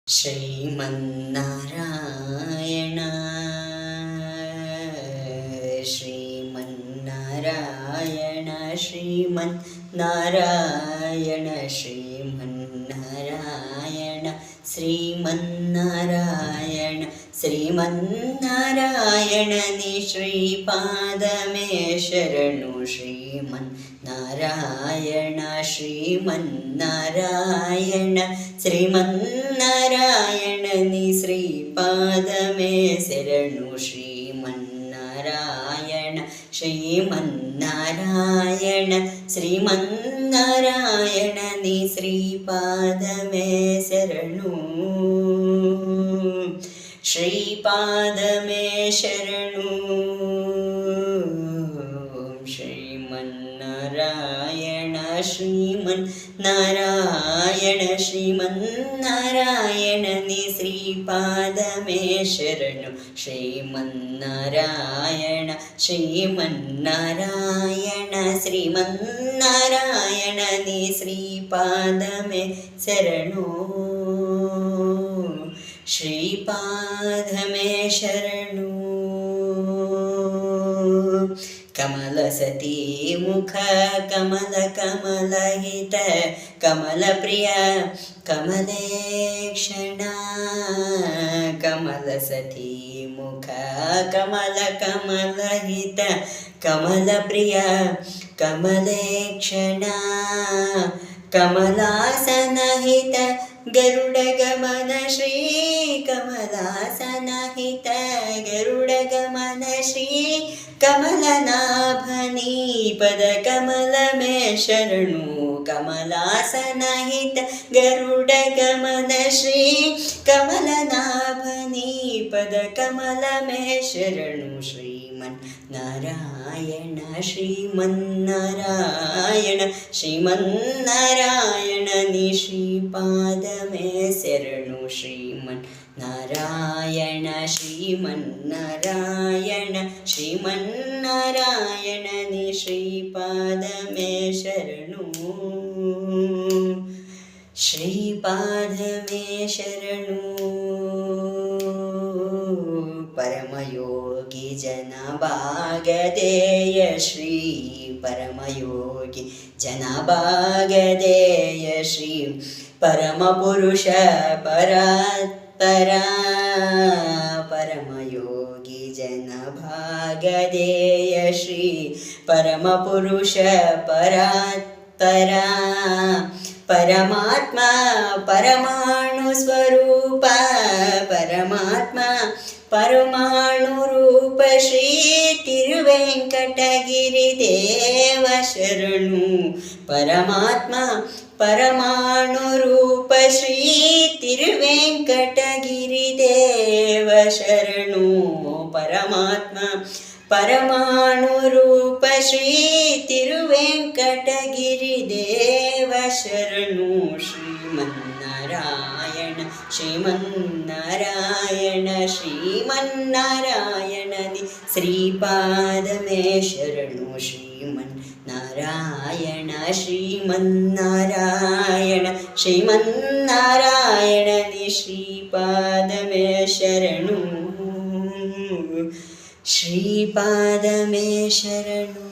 ಶ್ರೀಮನ್ನಾರಾಯಣ ಶ್ರೀಮನ್ನಾರಾಯಣ ಶ್ರೀಮನ್ನಾರಾಯಣ ಶ್ರೀಮನ್ನಾರಾಯಣ ಶ್ರೀಮನ್ನಾರಾಯಣ ಶ್ರೀಮನ್ನಾರಾಯಣ ನಿ ಶ್ರೀಪಾದಮೇ ಶರಣು ಶ್ರೀಮನ್ನಾರಾಯಣ ಶ್ರೀಮನ್ನಾರಾಯಣ ಶ್ರೀಮನ್ನಾರಾಯಣ ನಿ ಶ್ರೀಪಾದಮೇ ಶರಣು ಶ್ರೀಮನ್ನಾರಾಯಣ ಶ್ರೀಮನ್ನಾರಾಯಣ ಶ್ರೀಮನ್ನಾರಾಯಣ ನಿ ಶ್ರೀಪಾದಮೇ ಶರಣು ಶ್ರೀಪಾದಮೇ ಶರಣು ಶ್ರೀಮನ್ನಾರಾಯಣ ಶ್ರೀಮನ್ನಾರಾಯಣ ಶ್ರೀಮನ್ನಾರಾಯಣ ನಿ ಶ್ರೀಪಾದಮೇ ಶರಣು ಶ್ರೀಮನ್ನಾರಾಯಣ ಶ್ರೀಮನ್ನಾರಾಯಣ ಶ್ರೀಮನ್ನಾರಾಯಣ ನಿ ಶ್ರೀಪಾದಮೇ ಶರಣು ಶ್ರೀಪಾದಮೇ ಶರಣು ಕಮಲಸತಿ ಮುಖ ಕಮಲ ಕಮಲಹಿತ ಕಮಲ ಪ್ರಿಯ ಕಮಲೇಕ್ಷಣ ಕಮಲಸತಿ ಮುಖ ಕಮಲ ಕಮಲಹಿತ ಕಮಲ ಪ್ರಿಯ ಕಮಲೇಕ್ಷಣ ಕಮಲಾಸನಹಿತ ಗರುಡ ಗಮನ ಶ್ರೀ ಕಮಲಾಸನಹಿತ ಗರುಡ ಗಮನ ಶ್ರೀ ಕಮಲನಾಭನಿ ಪದ ಕಮಲಮೇ ಶರಣು ಕಮಲಾಸನಹಿತ ಗರುಡ ಗಮನ ಶ್ರೀ ಕಮಲನಾಭನಿ ಪದ ಕಮಲಮೇ ಶರಣು ಶ್ರೀಮನ್ನಾರಾಯಣ ಶ್ರೀಮನ್ನಾರಾಯಣ ಶ್ರೀಮನ್ನಾರಾಯಣ ನಿ ಶ್ರೀಪಾದಮೇ ಶರಣು ಶ್ರೀಮನ್ನಾರಾಯಣ ಶ್ರೀಮನ್ನಾರಾಯಣ ಶ್ರೀಮನ್ನಾರಾಯಣ ನಿ ಶ್ರೀಪಾದಮೇ ಶರಣು ಶ್ರೀಪಾದಮೇ ಶರಣು ಪರಮಯೋಗಿ ಜನಭಾಗದೇಯ ಶ್ರೀ ಪರಮಯೋಗಿ ಜನಭಾಗದೇಯ ಶ್ರೀ ಪರಮಪುರುಷ ಪರಾತ್ಪರ ಪರಮಯೋಗಿ ಜನಭಾಗದೇಯ ಶ್ರೀ ಪರಮಪುರುಷ ಪರಾತ್ಪರ ಪರಮಾತ್ಮ ಪರಮಾಣು ಸ್ವರೂಪ ಪರಮಾತ್ಮ ಪರಮಾಣು ರೂಪ ಶ್ರೀ ತಿರುವೆಂಕಟಗಿರಿ ದೇವ ಶರಣು ಪರಮಾತ್ಮ ಪರಮಾಣು ರೂಪ ಶ್ರೀ ತಿರುವೆಂಕಟಗಿರಿ ದೇವ ಶರಣು ಪರಮಾತ್ಮ ಪರಮಾಣು ರೂಪ ಶ್ರೀ ತಿರುವೆಂಕಟಗಿರಿ ದೇವ ಶರಣು ಶ್ರೀಮನ್ನಾರಾಯಣ ಶ್ರೀಮನ್ನಾರಾಯಣ ಶ್ರೀಮನ್ನಾರಾಯಣ ನಿ ಶ್ರೀಪಾದಮೇ ಶರಣು ಶ್ರೀಮನ್ನಾರಾಯಣ ಶ್ರೀಮನ್ನಾರಾಯಣ ಶ್ರೀಮನ್ನಾರಾಯಣ ನಿ ಶ್ರೀಪಾದಮೇ ಶರಣು ಶ್ರೀಪಾದಮೇ ಶರಣು